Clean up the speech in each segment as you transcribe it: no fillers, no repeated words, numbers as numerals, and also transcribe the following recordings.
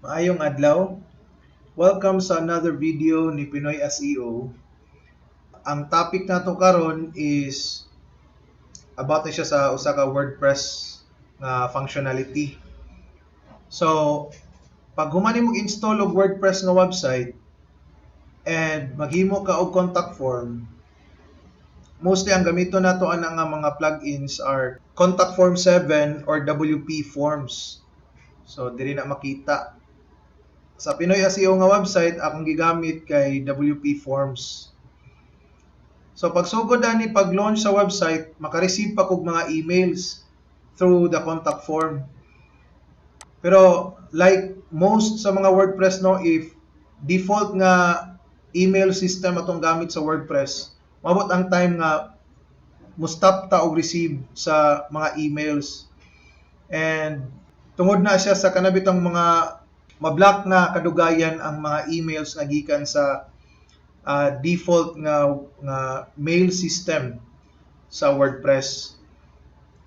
Maayong adlaw. Welcome sa another video ni Pinoy SEO. Ang topic nato karon is about na siya sa usa ka WordPress nga functionality. So, pag human imong install og WordPress nga website and maghimo ka og contact form, mostly ang gamiton nato ana nga mga plugins are Contact Form 7 or WP Forms. So, diri na makita. Sa Pinoy SEO nga website, akong gigamit kay WP Forms. So pagsugod ani pag-launch sa website, maka-receive pa kog mga emails through the contact form. Pero like most sa mga WordPress no, if default nga email system atong gamit sa WordPress, mabot ang time nga mo-stop ta og receive sa mga emails. And tungod na siya sa kanabitang mga ma-block na kadugayan ang mga emails nga gikan sa default nga mail system sa WordPress.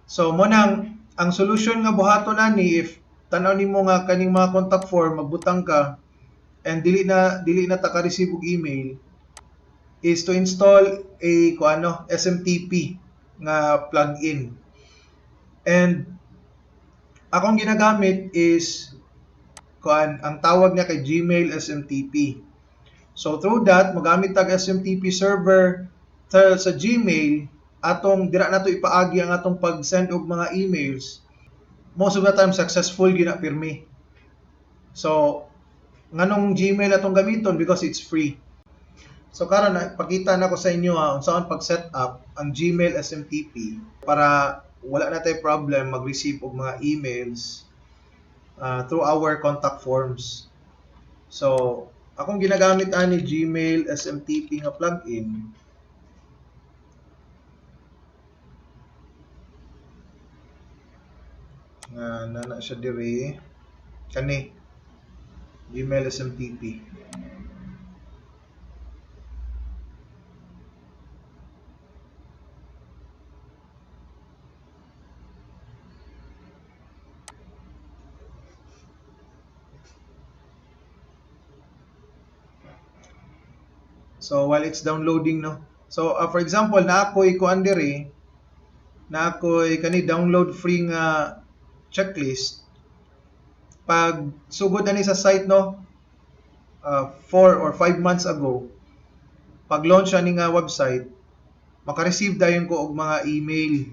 So mo nang ang solution nga buhaton ani if tan-aw nimo nga kaning mga contact form magbutang ka and dili na ta ka-receive og email is to install a SMTP nga plugin. And akong ginagamit is ang tawag niya kay Gmail SMTP. So through that, magamit tag SMTP server sa Gmail, atong dira nato ipaagi ang atong pag-send og mga emails. Most of the time successful gina pirmi. So nganong Gmail atong gamiton because it's free. So karon pakita na ko sa inyo unsaon pag-set up ang Gmail SMTP para wala na tay problem mag-receive og mga emails through our contact forms. So akong ginagamit ani Gmail SMTP nga plugin. Na siya diri kani Gmail SMTP. So while it's downloading no. So for example na ako'y kuan diri na ako'y kani download free nga checklist. Pag sugod ani sa site no 4 or 5 months ago, pag launch ani nga website, maka-receive dayon ko og mga email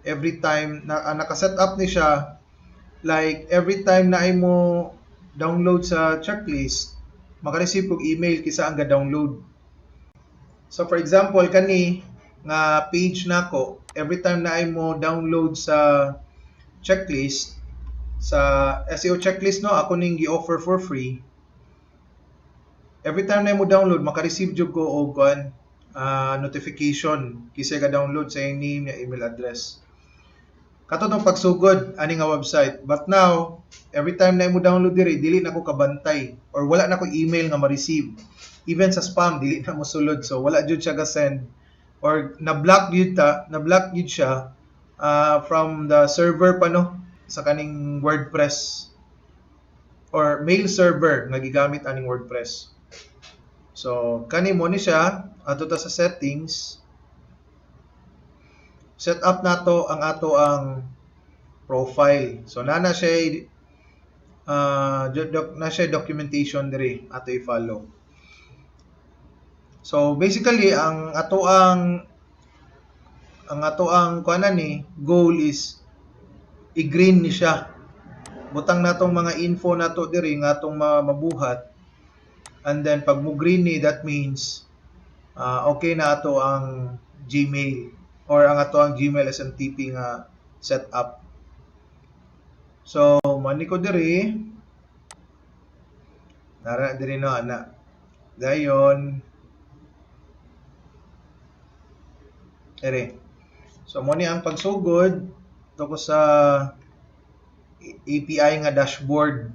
every time na naka-set up ni siya, like every time na imo download sa checklist, maka-receive kog email kisa ang ga-download. So for example kani nga page nako, every time na imo download sa checklist, sa SEO checklist no, ako ning gi-offer for free. Every time na mo download, maka-receive jud ko og notification kisay ka download sa iyong name nga email address. Katong pagsugod ani nga website. But now, every time na mo download dili na ko kabantay or wala na ko email nga ma-receive. Even sa spam dili na mo sulod. So wala jud siya ga-send or na-block jud siya from the server pa no sa kaning WordPress or mail server nga gigamit aning WordPress. So kani mo ni siya ato ta sa settings. Set up nato ang profile. So na siya documentation diri ato i-follow. So basically ang ato ang kuanan ni goal is i-green ni siya. Butang natong mga info nato diri nga atong mabuhat. And then pag mo green ni, that means okay na ato ang Gmail or ang ato ang Gmail SMTP nga setup. So mani ko diri nara diri no ana. Dayon ere. So mo ni ang pagsugod to ko sa API nga dashboard.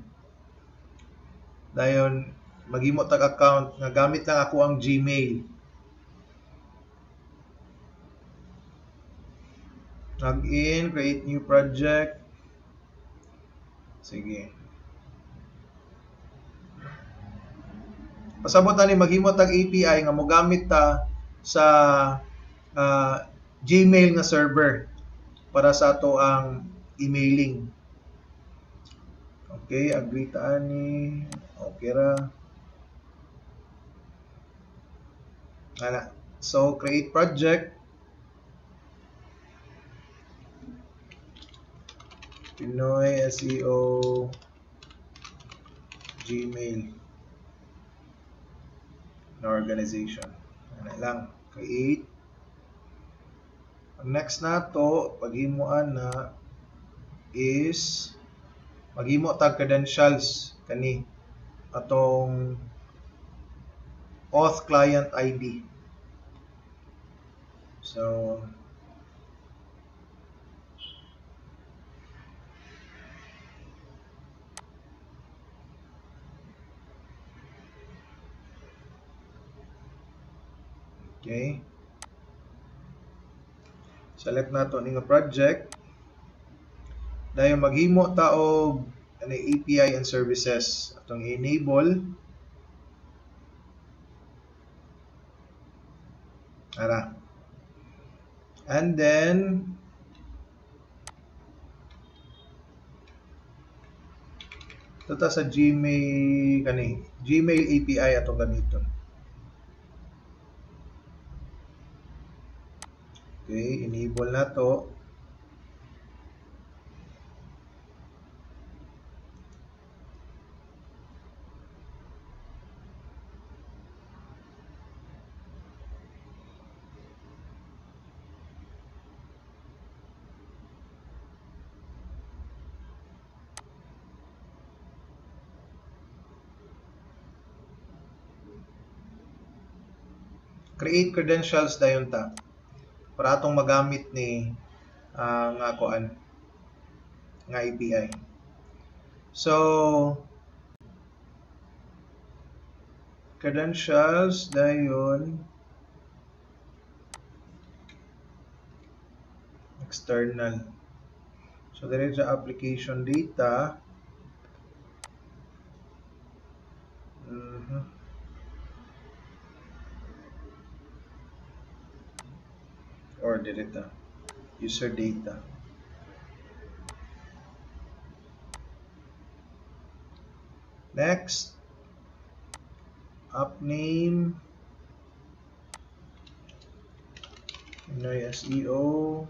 Dayon maghimo tag account nga gamit lang ako ang Gmail. Login, create new project. Sige. Pasabot na ni maghimo tag API nga mogamit ta sa Gmail nga server para sa ato ang emailing. Okay, agree ta ani. Okay ra. Ana. So create project. Pinoy SEO Gmail na organization. Ano lang, create. Ang next na to, paghimuan na is maghimo tag credentials kani atong auth client ID. So okay. Select nato ni nga project. Dayon maghimo ta og ani API and services atong enable. Ara. And then tuta sa Gmail kani Gmail API atong gamiton. Okay, enable na to. Create credentials dayon ta para atong magamit ni nga kuan nga API. So credentials dayon external. So there is the application data. Or data user data. Next, app name Pinoy SEO,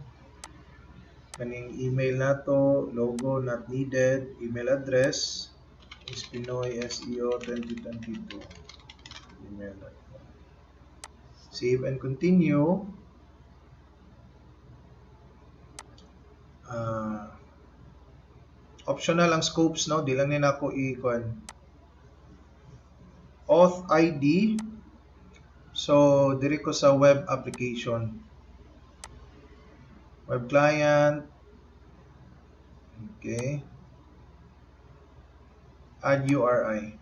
kaning email nato, logo not needed, email address is Pinoy SEO 2022 email.com. Save and continue. Optional ang scopes, no? Di lang nila ako i-con. Auth ID. So, diri ko sa web application. Web client. Okay. Add URI.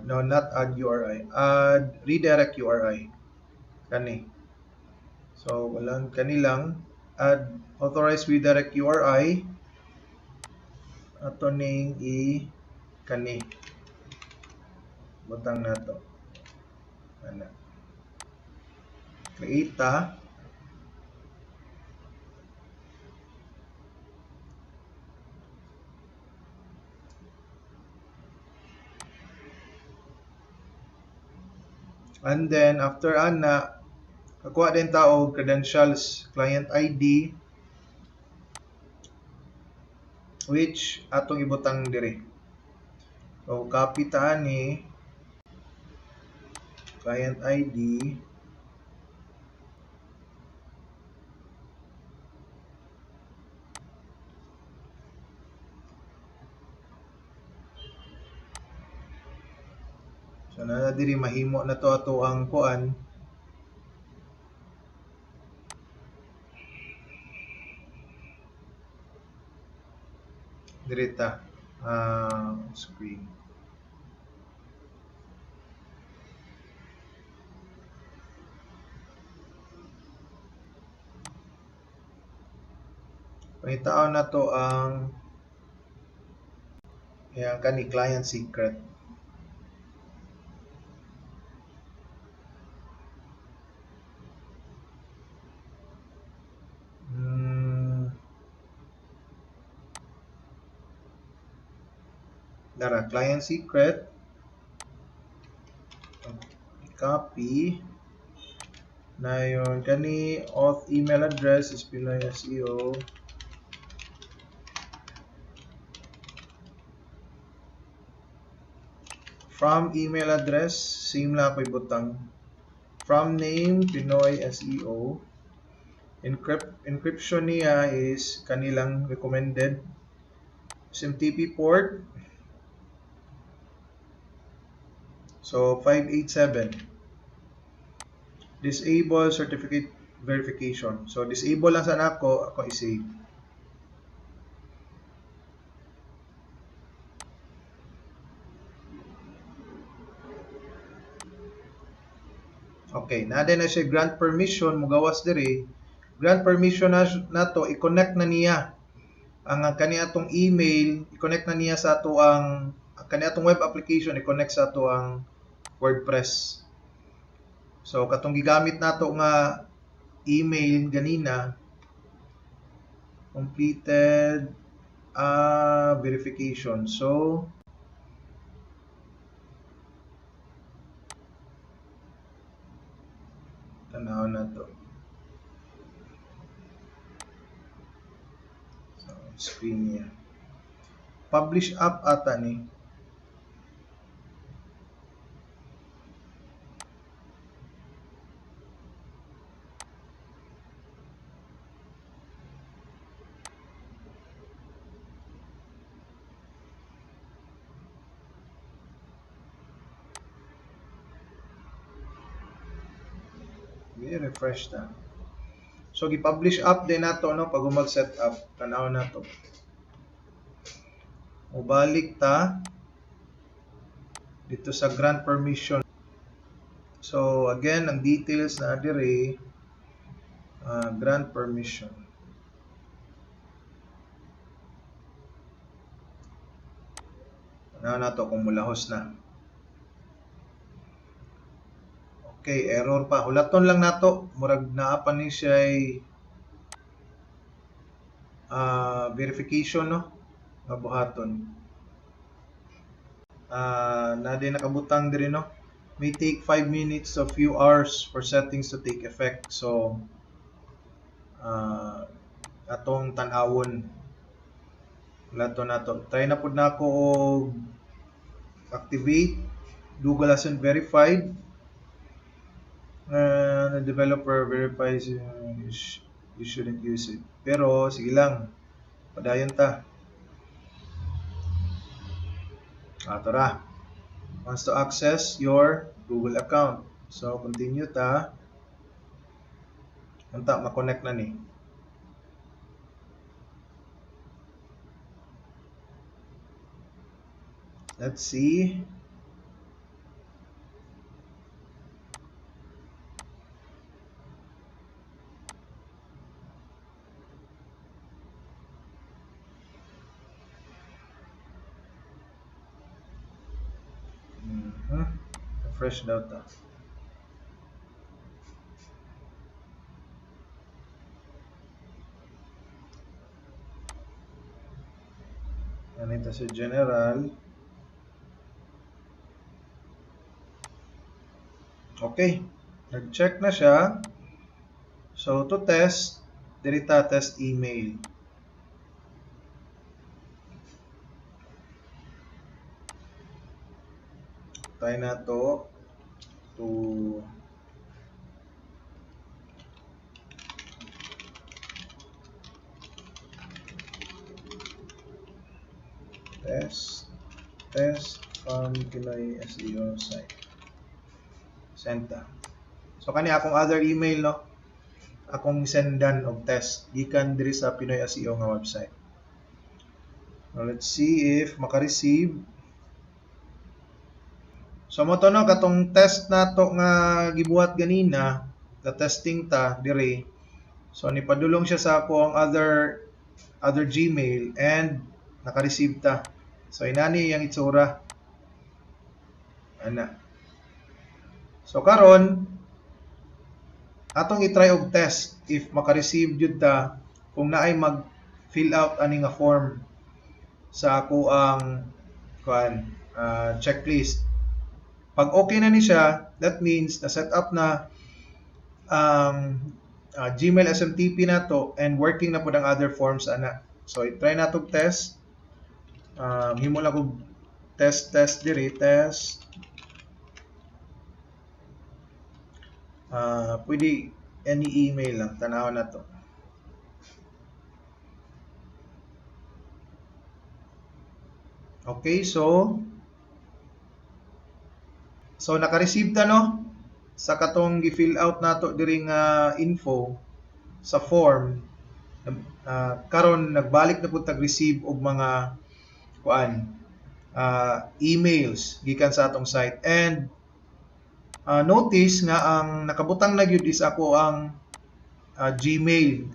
No, not add URI. Add redirect URI. Kani. So, walang kanilang. Add authorized redirect URI. Ato ning kani. Butang na to. Ana. Create ta. And then, after ana, kakuha din ta og credentials, client ID, which atong ibutang diri. So, copy ta ni client ID. So, na diri mahimo na to ato ang kuan. Diri ta. Screen. Pangitaon na to ang Yan kani client secret. Dara client secret. Copy. Na yun kani auth email address is Pinoy SEO. From email address, same lang ako ibutang. From name, Pinoy SEO. Encryption niya is kanilang recommended. SMTP port. So, 587. Disable certificate verification. So, disable lang sana ako i-save. Okay, na siya grant permission, mugawas diri. Grant permission na to, i-connect na niya ang kaniadtong email, i-connect na niya sa ato ang kaniadtong web application, i-connect sa ato ang WordPress. So katong gigamit nato nga email ganina, completed verification. So tanaw na to. So screen niya. Publish app ata ni. I-refresh ta. So gi-publish app din nato no pag mag-set up tanaw nato. Mubalik ta dito sa grant permission. So again, ang details na dire grant permission. Tanaw nato kung mulahos na. Okay, error pa. Hulaton lang nato. Murag naa pa ni siya verification no nga buhaton. Na din nakabutang diri no. May take 5 minutes to few hours for settings to take effect. So atong tan-awon. Hulaton nato. Try na pud nako og activate Google Assistant verified. The developer verifies you shouldn't use it. Pero sige lang. Padayon ta. Tara. Wants to access your Google account. So continue ta. Unta ma-connect na ni. Let's see. Fresh data. Ganito sa general. Okay. Nag-check na siya. So to test, dirita test email. Try na to test from Pinoy SEO site. Send ta. So kani akong other email no. Akong sendan og test gikan diri sa Pinoy SEO nga website. Now let's see if maka-receive. So mo to no katong test nato nga gibuhat ganina, the testing ta dire. So nipadulong siya sa ako ang other Gmail and naka-receive ta. So inani yang itsura ana. So karon atong i-try og test if maka-receive jud ta kung naay mag fill out ani nga form sa ako ang checklist. Pag okay na ni siya, that means na set up na ang Gmail SMTP na to and working na po ang other forms ana. So i-try na tong test. Himo lang kog test diri, test. Pwede any email lang, tanaw na to. Okay, so naka-receive ta no sa katong gi-fill out nato diri nga info sa form. Karon nagbalik na pud tag-receive og mga emails gikan sa atong site, and notice nga ang nakabutang na gyud is ako ang Gmail.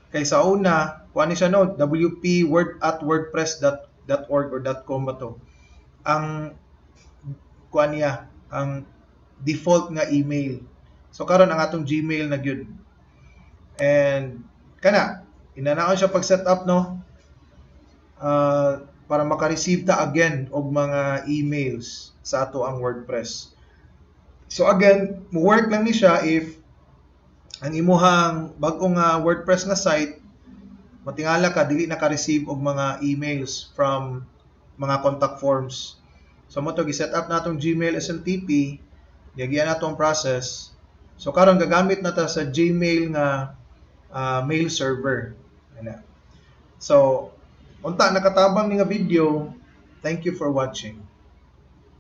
Kay sa una, kuan ni siya no, wp@wordpress.org or .com ba to. Ang kuan niya, ang default nga email. So karon ang atong Gmail na gyud. And kana inanaon siya pag set up no. Para maka-receive ta again og mga emails sa ato ang WordPress. So again, mo-work lang ni siya if ang imuhang bag-ong WordPress nga site matingala ka dili naka-receive og mga emails from mga contact forms. So mo to gi-set up natong Gmail SMTP, giagian nato ang process. So karon gagamit na ta sa Gmail nga mail server. Ana. So unta nakatabang ni nga video. Thank you for watching.